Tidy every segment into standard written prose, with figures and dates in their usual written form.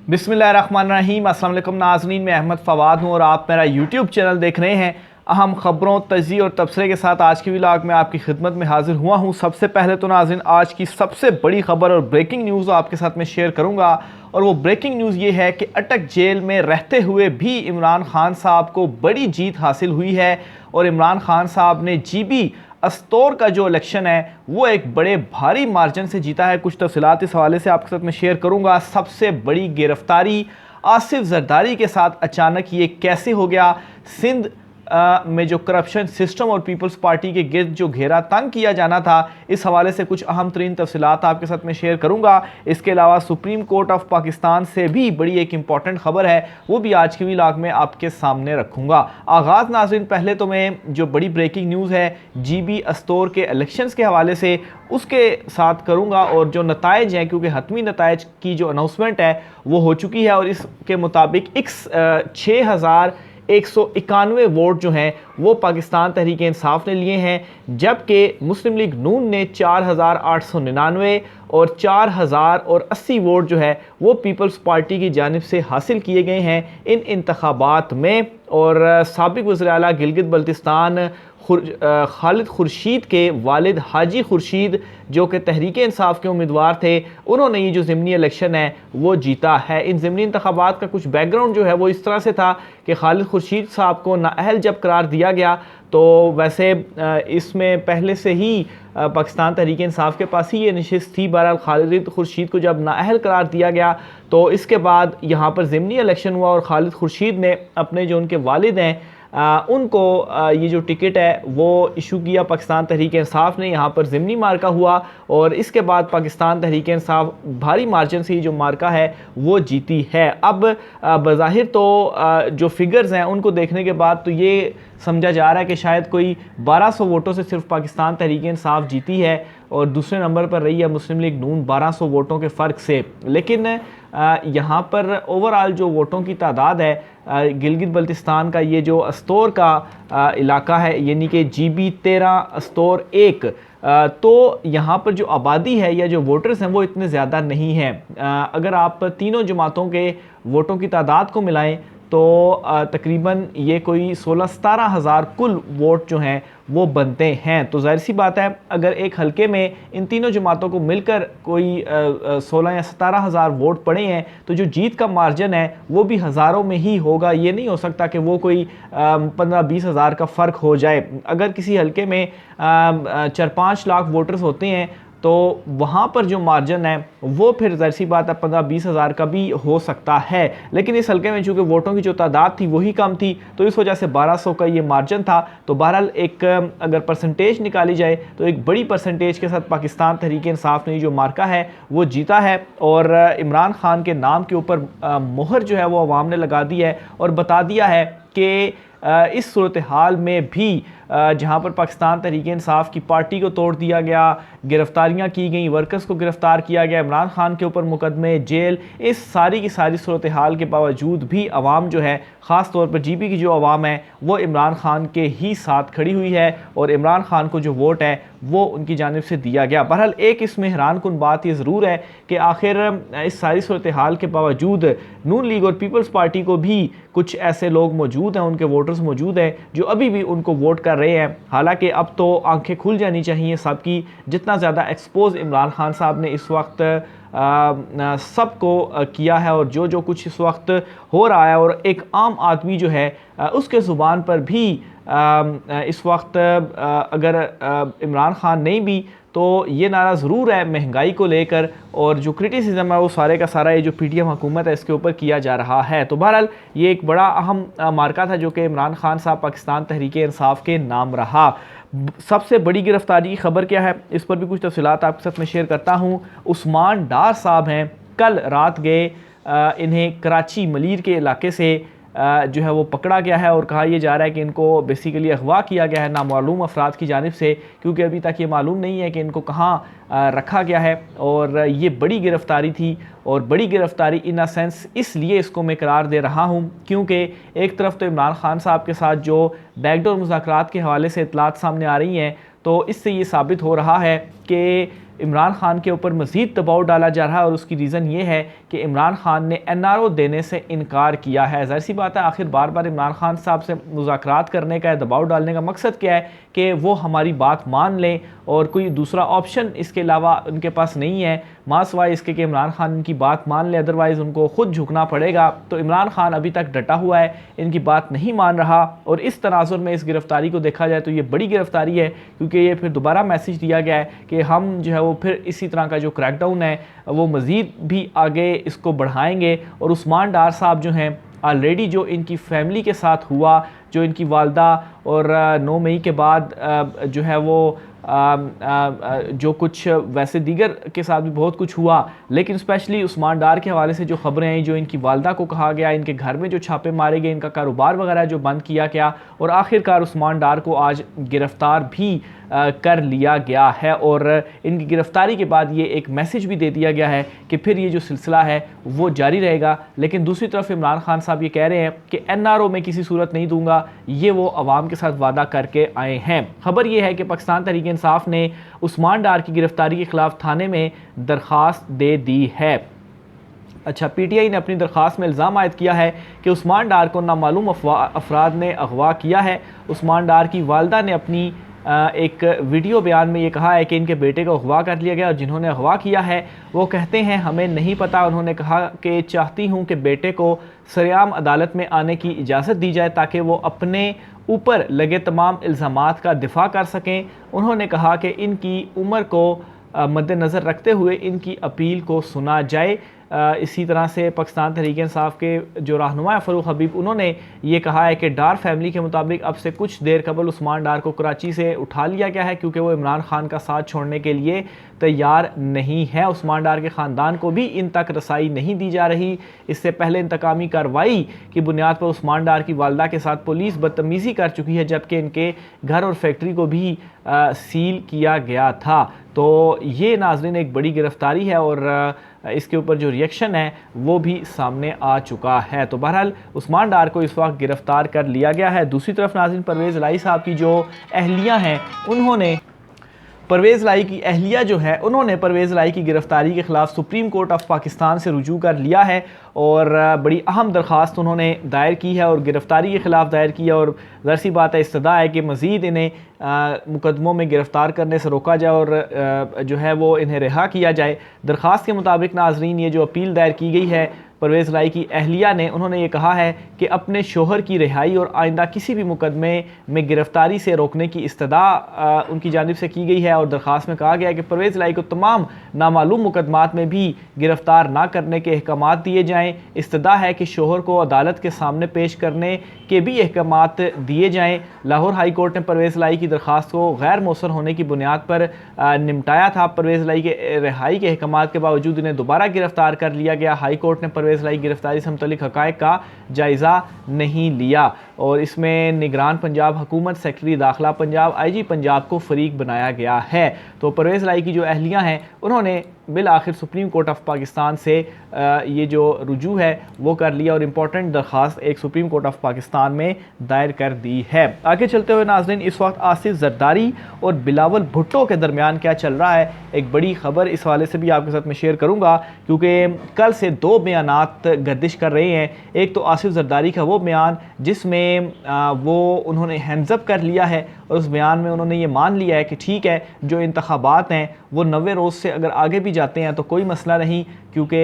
बिस्मिल्लाहिर्रहमानिर्रहीम। अस्सलाम वालेकुम नाज़रीन, मैं अहमद फ़वाद हूँ और आप मेरा यूट्यूब चैनल देख रहे हैं। अहम ख़बरों, तज़्ज़िये और तबसरे के साथ आज की व्लॉग में आपकी खिदमत में हाजिर हुआ हूँ। सबसे पहले तो नाज़रीन आज की सबसे बड़ी खबर और ब्रेकिंग न्यूज़ आपके साथ में शेयर करूँगा, और वो ब्रेकिंग न्यूज़ ये है कि अटक जेल में रहते हुए भी इमरान खान साहब को बड़ी जीत हासिल हुई है और इमरान खान साहब ने GB अस्तौर का जो इलेक्शन है वो एक बड़े भारी मार्जिन से जीता है। कुछ तफसीलात इस हवाले से आपके साथ मैं शेयर करूंगा। सबसे बड़ी गिरफ्तारी आसिफ जरदारी के साथ अचानक ये कैसे हो गया, सिंध में जो करप्शन सिस्टम और पीपल्स पार्टी के गिर्द जो घेरा तंग किया जाना था, इस हवाले से कुछ अहम तरीन तफसीलात आपके साथ में शेयर करूंगा। इसके अलावा सुप्रीम कोर्ट ऑफ पाकिस्तान से भी बड़ी एक इंपॉर्टेंट खबर है, वो भी आज की व्लॉग में आपके सामने रखूंगा। आगाज़ नाज़रीन पहले तो मैं जो बड़ी ब्रेकिंग न्यूज़ है GB अस्तौर के इलेक्शंस के हवाले से उसके साथ करूंगा, और जो नताइज हैं, क्योंकि हतमी नताइज की जो अनाउंसमेंट है वो हो चुकी है और इसके मुताबिक 6191 वोट जो हैं वो पाकिस्तान तहरीक इंसाफ ने लिए हैं, जबकि मुस्लिम लीग नून ने 4899 और 4080 वोट जो है वो पीपल्स पार्टी की जानिब से हासिल किए गए हैं इन इंतखाबात में। और साबिक वज़ीर आला गिलगित बल्तिस्तान खालिद खुर्शीद के वालिद हाजी खुर्शीद, जो कि तहरीक इंसाफ के उम्मीदवार थे, उन्होंने ये जो ज़िमनी इलेक्शन है वो जीता है। इन ज़िमनी इंतखाबात का कुछ बैकग्राउंड जो है वो इस तरह से था कि खालिद खुर्शीद साहब को नाअहल जब करार दिया गया, तो वैसे इसमें पहले से ही पाकिस्तान तहरीक इंसाफ के पास ही ये नशिस्त थी। बहरहाल खालिद खुर्शीद को जब नाअहल करार दिया गया तो इसके बाद यहाँ पर ज़िमनी इलेक्शन हुआ और खालिद खुर्शीद ने अपने जो उनके वालिद हैं उनको ये जो टिकट है वो इशू किया पाकिस्तान तहरीक इंसाफ ने। यहाँ पर ज़िमनी मार्का हुआ और इसके बाद पाकिस्तान तहरीक इंसाफ भारी मार्जिन से ये जो मार्का है वो जीती है। अब बज़ाहिर तो जो फिगर्स हैं उनको देखने के बाद तो ये समझा जा रहा है कि शायद कोई 1200 वोटों से सिर्फ पाकिस्तान तहरीक इंसाफ जीती है और दूसरे नंबर पर रही है मुस्लिम लीग नून 1200 वोटों के फ़र्क से। लेकिन यहाँ पर ओवरऑल जो वोटों की तादाद है, गिलगित बल्तिस्तान का ये जो अस्तौर का इलाका है, यानी कि GB 13 अस्तौर 1, तो यहाँ पर जो आबादी है या जो वोटर्स हैं वो इतने ज़्यादा नहीं हैं। अगर आप तीनों जमातों के वोटों की तादाद को मिलाएं तो तकरीबन ये कोई 16-17 हज़ार कुल वोट जो हैं वो बनते हैं। तो जाहिर सी बात है अगर एक हलके में इन तीनों जमातों को मिलकर कोई 16 या 17 हज़ार वोट पड़े हैं तो जो जीत का मार्जिन है वो भी हज़ारों में ही होगा। ये नहीं हो सकता कि वो कोई 15-20 हज़ार का फ़र्क हो जाए। अगर किसी हलके में 4-5 लाख वोटर्स होते हैं तो वहाँ पर जो मार्जिन है वो फिर ज़ाहिर सी बात है 15-20 हज़ार का भी हो सकता है। लेकिन इस हल्के में चूँकि वोटों की जो तादाद थी वही कम थी तो इस वजह से 1200 का ये मार्जिन था। तो बहरहाल एक अगर परसेंटेज निकाली जाए तो एक बड़ी परसेंटेज के साथ पाकिस्तान तहरीक इंसाफ ने जो मार्का है वो जीता है और इमरान खान के नाम के ऊपर मोहर जो है वो अवाम ने लगा दी है और बता दिया है कि इस सूरत हाल में भी जहाँ पर पाकिस्तान तहरीक इंसाफ की पार्टी को तोड़ दिया गया, गिरफ्तारियाँ की गई, वर्कर्स को गिरफ्तार किया गया, इमरान खान के ऊपर मुकदमे, जेल, इस सारी की सारी सूरत हाल के बावजूद भी अवाम जो है, ख़ास तौर पर GB की जो अवाम है वो इमरान खान के ही साथ खड़ी हुई है और इमरान खान को जो वोट है वो उनकी जानिब से दिया गया। बहरहाल एक इसमें हैरान कुन बात ये ज़रूर है कि आखिर इस सारी सूरत हाल के बावजूद नून लीग और पीपल्स पार्टी को भी कुछ ऐसे लोग मौजूद हैं, उनके वोटर्स मौजूद हैं जो अभी भी उनको वोट कर रहे हैं। हालांकि अब तो आंखें खुल जानी चाहिए सबकी, जितना ज़्यादा एक्सपोज इमरान खान साहब ने इस वक्त सबको किया है और जो जो कुछ इस वक्त हो रहा है, और एक आम आदमी जो है उसके ज़ुबान पर भी इस वक्त अगर इमरान खान नहीं भी तो ये नारा ज़रूर है महंगाई को लेकर, और जो क्रिटिसिज्म है वो सारे का सारा ये जो PTM हुकूमत है इसके ऊपर किया जा रहा है। तो बहरहाल ये एक बड़ा अहम मार्का था जो कि इमरान खान साहब पाकिस्तान तहरीक इंसाफ के नाम रहा। सबसे बड़ी गिरफ्तारी की खबर क्या है, इस पर भी कुछ तफसीलात आपके साथ में शेयर करता हूँ। उस्मान डार साहब हैं, कल रात गए, इन्हें कराची मलीर के इलाके से जो है वो पकड़ा गया है और कहा यह जा रहा है कि इनको बेसिकली अगवा किया गया है नामालूम अफराद की जानिब से, क्योंकि अभी तक ये मालूम नहीं है कि इनको कहाँ रखा गया है। और ये बड़ी गिरफ्तारी थी, और बड़ी गिरफ्तारी इन अ सेंस इसलिए इसको मैं करार दे रहा हूँ क्योंकि एक तरफ तो इमरान खान साहब के साथ जो बैकडोर मुज़ाकरात के हवाले से इतलात सामने आ रही हैं, तो इससे ये साबित हो रहा है कि इमरान खान के ऊपर मज़ीद दबाव डाला जा रहा है और उसकी रीज़न ये है कि इमरान खान ने NRO देने से इनकार किया है। ज़ाहिर सी बात है, आखिर बार बार इमरान खान साहब से मुज़ाकरात करने का, दबाव डालने का मकसद क्या है कि वो हमारी बात मान लें और कोई दूसरा ऑप्शन इसके अलावा उनके पास नहीं है मासवाए इसके कि इमरान खान इनकी बात मान ले, अदरवाइज़ उनको खुद झुकना पड़ेगा। तो इमरान खान अभी तक डटा हुआ है, इनकी बात नहीं मान रहा और इस तनाजुर में इस गिरफ्तारी को देखा जाए तो ये बड़ी गिरफ्तारी है, क्योंकि ये फिर दोबारा मैसेज दिया गया है कि हम जो है वो फिर इसी तरह का जो क्रैकडाउन है वो मज़ीद भी आगे इसको बढ़ाएंगे। और उस्मान डार साहब जो हैं ऑलरेडी जो इनकी फैमिली के साथ हुआ, जो इनकी वालदा और 9 मई के बाद जो है वो जो कुछ वैसे दीगर के साथ भी बहुत कुछ हुआ, लेकिन स्पेशली उस्मान डार के हवाले से जो खबरें आई, जो इनकी वालदा को कहा गया, इनके घर में जो छापे मारे गए, इनका कारोबार वगैरह जो बंद किया गया और आखिरकार उस्मान डार को आज गिरफ़्तार भी कर लिया गया है। और इनकी गिरफ़्तारी के बाद ये एक मैसेज भी दे दिया गया है कि फिर ये जो सिलसिला है वो जारी रहेगा। लेकिन दूसरी तरफ इमरान खान साहब ये कह रहे हैं कि NRO में किसी सूरत नहीं दूंगा, ये वो अवाम के साथ वादा करके आए हैं। खबर ये है कि पाकिस्तान तहरीक इंसाफ ने उस्मान डार की गिरफ्तारी के खिलाफ थाने में दरख्वास्त दे दी है। अच्छा, PTI ने अपनी दरख्वास्त में इल्ज़ाम आयद किया है कि उस्मान डार को नामालूम अफराद ने अगवा किया है। उस्मान डार की वालदा ने अपनी एक वीडियो बयान में ये कहा है कि इनके बेटे को अगवा कर लिया गया और जिन्होंने अगवा किया है वो कहते हैं हमें नहीं पता। उन्होंने कहा कि चाहती हूँ कि बेटे को सरेआम अदालत में आने की इजाज़त दी जाए ताकि वो अपने ऊपर लगे तमाम इल्ज़ामात का दिफा कर सकें। उन्होंने कहा कि इनकी उम्र को मद्देनज़र रखते हुए इनकी अपील को सुना जाए। इसी तरह से पाकिस्तान तहरीक इंसाफ के जो रहनुमा फ़रूक हबीब, उन्होंने ये कहा है कि डार फैमिली के मुताबिक अब से कुछ देर कबल उस्मान डार को कराची से उठा लिया गया है क्योंकि वो इमरान खान का साथ छोड़ने के लिए तैयार नहीं है। उस्मान डार के ख़ानदान को भी इन तक रसाई नहीं दी जा रही। इससे पहले इंतकामी कार्रवाई की बुनियाद पर उस्मान डार की वालदा के साथ पुलिस बदतमीज़ी कर चुकी है, जबकि इनके घर और फैक्ट्री को भी सील किया गया था। तो ये नाज़रीन एक बड़ी गिरफ्तारी है और इसके ऊपर जो रिएक्शन है वो भी सामने आ चुका है। तो बहरहाल उस्मान डार को इस वक्त गिरफ़्तार कर लिया गया है। दूसरी तरफ नाज़रीन परवेज़ लाई साहब की जो अहलिया हैं, उन्होंने परवेज़ लाई की अहलिया जो है उन्होंने परवेज़ लाई की गिरफ़्तारी के ख़िलाफ़ सुप्रीम कोर्ट ऑफ पाकिस्तान से रुजू कर लिया है और बड़ी अहम दरख्वास्त उन्होंने दायर की है और गिरफ़्तारी के ख़िलाफ़ दायर की है। और ज़ाहिर सी बात है, इस्तदा है कि मज़ीद इन्हें मुकदमों में गिरफ़्तार करने से रोका जाए और जो है वो इन्हें रिहा किया जाए। दरख्वास्त के मुताबिक नाज़रीन ये जो अपील दायर की गई है परवेज़ लाई की अहलिया ने, उन्होंने ये कहा है कि अपने शोहर की रिहाई और आइंदा किसी भी मुकदमे में गिरफ़्तारी से रोकने की इस्तदा उनकी जानिब से की गई है। और दरख्वास्त में कहा गया है कि परवेज़ लाई को तमाम नामालूम मुकदमात में भी गिरफ़्तार ना करने के अहकामात दिए जाएँ। इस्तदा है कि शोहर को अदालत के सामने पेश करने के भी अहकामात दिए जाएँ। लाहौर हाई कोर्ट ने परवेज़ लाई की दरख्वास्त को गैर मौसर होने की बुनियाद पर निपटाया था। परवेज़ लाई के रिहाई के अहकामात के बावजूद इन्हें दोबारा गिरफ़्तार कर लिया गया। हाई कोर्ट ने परवेज़ लाई गिरफ्तारी से मुतल्लिक हक़ाइक़ का जायज़ा नहीं लिया और इसमें निगरान पंजाब हुकूमत, सेक्रेटरी दाखिला पंजाब, IG पंजाब को फ़रीक बनाया गया है। तो परवेज़ लाई की जो अहलियाँ हैं उन्होंने बिल आखिर सुप्रीम कोर्ट ऑफ पाकिस्तान से ये जो रुजू है वो कर लिया और इम्पोर्टेंट दरख्वास्त एक सुप्रीम कोर्ट ऑफ पाकिस्तान में दायर कर दी है। आगे चलते हुए नाज़रीन, इस वक्त आसिफ जरदारी और बिलावल भुट्टो के दरमियान क्या चल रहा है, एक बड़ी खबर इस हवाले से भी आपके साथ मैं शेयर करूँगा क्योंकि कल से 2 बयानात गर्दिश कर रहे हैं। एक तो आसिफ जरदारी का वो बयान जिसमें वो उन्होंने हैंड्स-अप कर लिया है और उस बयान में उन्होंने ये मान लिया है कि ठीक है, जो इंतखाबात हैं वो 90 रोज़ से अगर आगे भी जाते हैं तो कोई मसला नहीं, क्योंकि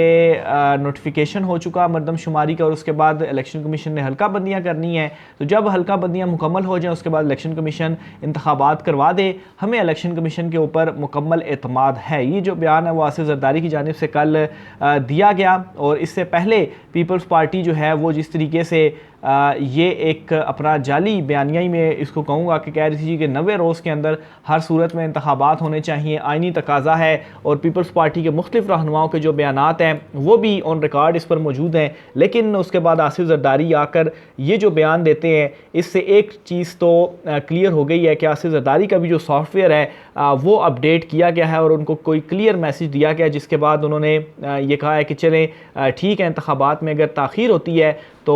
नोटिफिकेशन हो चुका मरदमशुमारी का और उसके बाद इलेक्शन कमीशन ने हल्का बंदियाँ करनी है। तो जब हल्का बंदियाँ मुकम्मल हो जाएँ उसके बाद इलेक्शन कमीशन इंतखाबात करवा दे, हमें इलेक्शन कमीशन के ऊपर मुकम्मल एतमाद है। ये जो बयान है वो आसिफ जरदारी की जानिब से कल दिया गया और इससे पहले पीपल्स पार्टी जो है वो जिस तरीके से ये एक अपना जाली बयानिया ही में इसको कहूँगा कि कह रही थी कि 90 रोज़ के अंदर हर सूरत में इंतखाबात होने चाहिए, आइनी तकाजा है। और पीपल्स पार्टी के मुख्तलिफ रहनुमाओं के जो बयानात हैं वो भी ऑन रिकॉर्ड इस पर मौजूद हैं। लेकिन उसके बाद आसिफ जरदारी आकर ये जो बयान देते हैं, इससे एक चीज़ तो क्लियर हो गई है कि आसिफ जरदारी का भी जो सॉफ्टवेयर है वो अपडेट किया गया है और उनको कोई क्लियर मैसेज दिया गया, जिसके बाद उन्होंने ये कहा है कि चलें ठीक है, इंतखाबात में अगर ताख़ीर होती है तो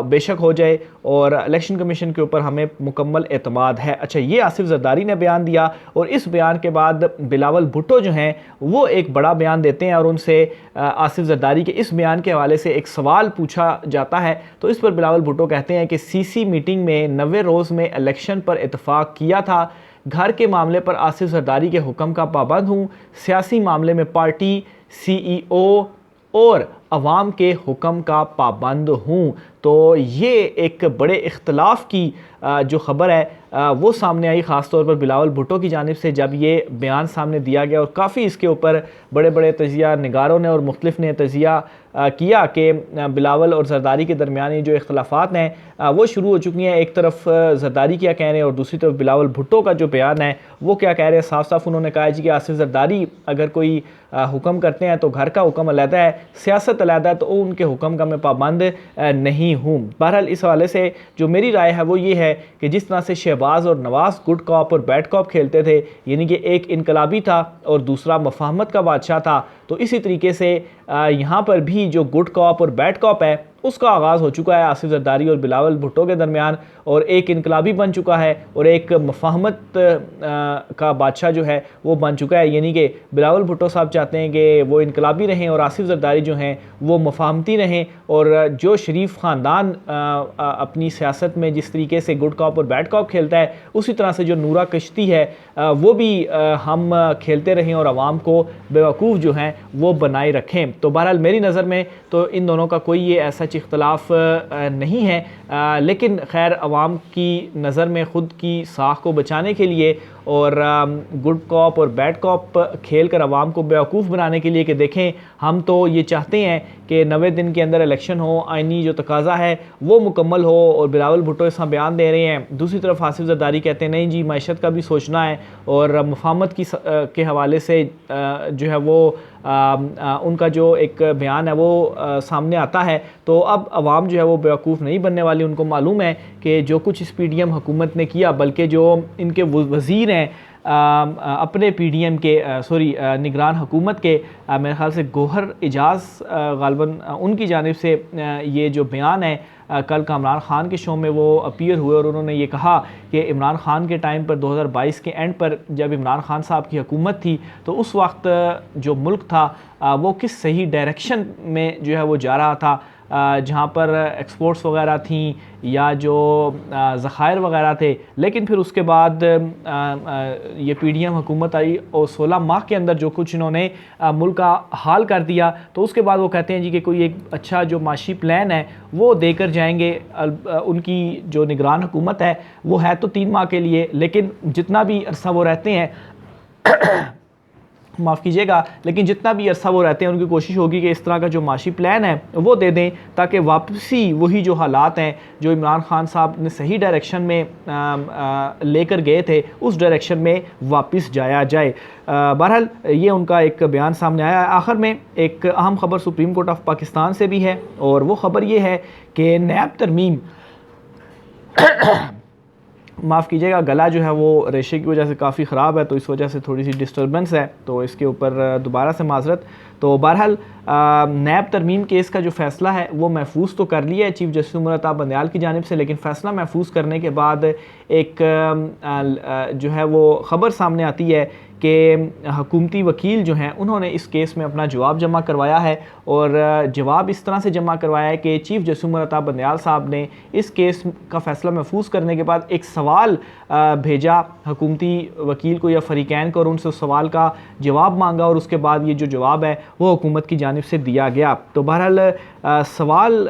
बेशक हो जाए और इलेक्शन कमीशन के ऊपर हमें मुकम्मल एतमाद है। अच्छा, ये आसिफ जरदारी ने बयान दिया और इस बयान के बाद बिलावल भुट्टो जो हैं वो एक बड़ा बयान देते हैं और उनसे आसिफ जरदारी के इस बयान के हवाले से एक सवाल पूछा जाता है। तो इस पर बिलावल भुट्टो कहते हैं कि सीसी मीटिंग में 90 रोज़ में इलेक्शन पर इतफाक़ किया था। घर के मामले पर आसिफ जरदारी के हुक्म का पाबंद हूँ। सियासी मामले में पार्टी, CEO और अवाम के हुक्म का पाबंद हूँ। तो ये एक बड़े इख्तलाफ की जो ख़बर है वो सामने आई, ख़ास तौर पर बिलावल भुट्टो की जानिब से जब ये बयान सामने दिया गया और काफ़ी इसके ऊपर बड़े बड़े तजिया निगारों ने और मुख्तलिफ ने तजिया किया कि बिलावल और जरदारी के दरमियान जो इख्तलाफात हैं वो शुरू हो चुकी हैं। एक तरफ जरदारी क्या कह रहे हैं और दूसरी तरफ बिलावल भुट्टो का जो बयान है वो क्या कह रहे हैं। साफ साफ उन्होंने कहा जी कि आसिफ जरदारी अगर कोई हुक्म करते हैं तो घर का हुक्म अलहदा है, सियासत अलहदा है, तो उनके हुक्म का मैं पाबंद नहीं हूँ। बहरहाल इस हवाले से जो मेरी राय है वो ये है कि जिस तरह से शहबाज और नवाज गुड कॉप और बैड कॉप खेलते थे, यानी कि एक इनकलाबी था और दूसरा मफाहमत का बादशाह था, तो इसी तरीके से यहाँ पर भी जो गुड कॉप और बैड कॉप है उसका आगाज़ हो चुका है आसिफ जरदारी और बिलावल भुट्टो के दरमियान, और एक इनकलाबी बन चुका है और एक मफाहमत का बादशाह जो है वो बन चुका है। यानी कि बिलावल भुट्टो साहब चाहते हैं कि वो इनकलाबी रहें और आसिफ जरदारी जो हैं वो मफाहमती रहें, और जो शरीफ ख़ानदान अपनी सियासत में जिस तरीके से गुड कॉप और बैड कॉप खेलता है उसी तरह से जो नूरा कश्ती है वो भी हम खेलते रहें और आवाम को बेवकूफ़ जो हैं वो बनाए रखें। तो बहरहाल मेरी नज़र में तो इन दोनों का कोई ये ऐसा इख्तलाफ नहीं है, लेकिन खैर अवाम की नज़र में ख़ुद की साख को बचाने के लिए और गुड कॉप और बैड कॉप खेल कर अवाम को बेवकूफ़ बनाने के लिए कि देखें हम तो ये चाहते हैं कि 90 दिन के अंदर इलेक्शन हो, आइनी जो तकाज़ा है वो मुकम्मल हो, और बिलावल भुट्टो इसका बयान दे रहे हैं। दूसरी तरफ आसिफ जरदारी कहते हैं नहीं जी, मईशत का भी सोचना है और मुफाहमत के हवाले से जो है वो उनका जो एक बयान है वो सामने आता है। तो अब अवाम जो है वो बेवकूफ़ नहीं बनने वाली, उनको मालूम है कि जो कुछ इस PDM हुकूमत ने किया, बल्कि जो इनके वज़ीर हैं अपने PDM के निगरान हुकूमत के, मेरे ख़्याल से गौहर एजाज़ ग़ालिबन उनकी जानिब से ये जो बयान है कल का इमरान ख़ान के शो में वो अपीयर हुए और उन्होंने ये कहा कि इमरान ख़ान के टाइम पर 2022 के एंड पर जब इमरान ख़ान साहब की हुकूमत थी तो उस वक्त जो मुल्क था वो किस सही डायरेक्शन में जो है वो जा रहा था, जहाँ पर एक्सपोर्ट्स वगैरह थी या जो ज़खायर वगैरह थे। लेकिन फिर उसके बाद ये PDM हुकूमत आई और 16 माह के अंदर जो कुछ इन्होंने मुल्क का हाल कर दिया, तो उसके बाद वो कहते हैं जी कि कोई एक अच्छा जो माशी प्लान है वो देकर जाएंगे। उनकी जो निगरान हुकूमत है वो है तो 3 माह के लिए, लेकिन जितना भी अरसा वो रहते हैं माफ़ कीजिएगा, लेकिन जितना भी अरसा वो रहते हैं उनकी कोशिश होगी कि इस तरह का जो माशी प्लान है वो दे दें ताकि वापसी वही जो हालात हैं जो इमरान ख़ान साहब ने सही डायरेक्शन में लेकर गए थे उस डायरेक्शन में वापस जाया जाए। बहरहाल ये उनका एक बयान सामने आया है। आखिर में एक अहम ख़बर सुप्रीम कोर्ट ऑफ पाकिस्तान से भी है और वो ख़बर ये है कि नैब तरमीम माफ़ कीजिएगा, गला जो है वो रेशे की वजह से काफ़ी ख़राब है तो इस वजह से थोड़ी सी डिस्टर्बेंस है, तो इसके ऊपर दोबारा से माजरत। तो बहरहाल नैब तरमीम केस का जो फ़ैसला है वो महफूज तो कर लिया है चीफ़ जस्टिस उमर अता बंदयाल की जानिब से, लेकिन फ़ैसला महफूज करने के बाद एक जो है वो ख़बर सामने आती है कि हुकूमती वकील जो हैं उन्होंने इस केस में अपना जवाब जमा करवाया है, और जवाब इस तरह से जमा करवाया है कि चीफ़ जस्टिस उमर अता बंदयाल साहब ने इस केस का फ़ैसला महफूज करने के बाद एक सवाल भेजा हुकूमती वकील को या फ़रीक़ैन को और उनसे उस सवाल का जवाब मांगा, और उसके बाद ये जो जवाब है वो हुकूमत की जानिब से दिया गया। तो बहरहाल सवाल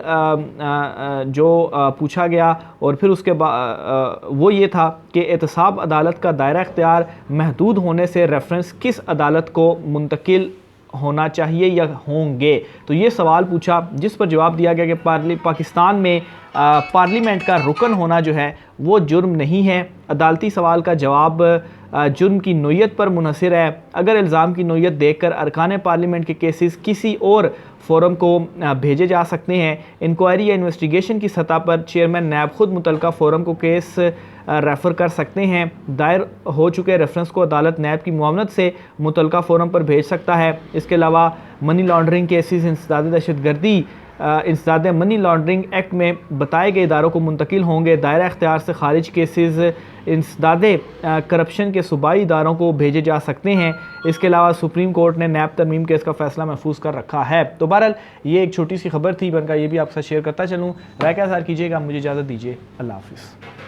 जो पूछा गया और फिर उसके बाद वो ये था कि एहतसाब अदालत का दायरा इख्तियार महदूद होने से रेफरेंस किस अदालत को मुंतकिल होना चाहिए या होंगे। तो ये सवाल पूछा जिस पर जवाब दिया गया कि पाकिस्तान में पार्लियामेंट का रुकन होना जो है वो जुर्म नहीं है। अदालती सवाल का जवाब जुर्म की नोयत पर मुनहसर है। अगर इल्ज़ाम की नोयत देखकर अरकान पार्लियामेंट के केसेस किसी और फोरम को भेजे जा सकते हैं। इंक्वायरी या इन्वेस्टिगेशन की सतह पर चेयरमैन नैब खुद मुतलका फोरम को केस रेफ़र कर सकते हैं। दायर हो चुके रेफरेंस को अदालत नैब की मुआवनत से मुतलका फोरम पर भेज सकता है। इसके अलावा मनी लॉन्ड्रिंग केसेस, इंसदाद दहशत गर्दी इंसदादे मनी लॉन्ड्रिंग एक्ट में बताए गए इदारों को मुंतकिल होंगे। दायरा इख्तियार से खारिज केसेस इंसदादे करप्शन के सूबाई इदारों को भेजे जा सकते हैं। इसके अलावा सुप्रीम कोर्ट ने नैब तरमीम केस का फैसला महफूज कर रखा है। तो बहरहाल ये एक छोटी सी खबर थी, बनकर ये भी आपके साथ शेयर करता चलूँ। राय का इज़हार कीजिएगा, मुझे इजाज़त दीजिए। अल्लाह हाफ़िज़।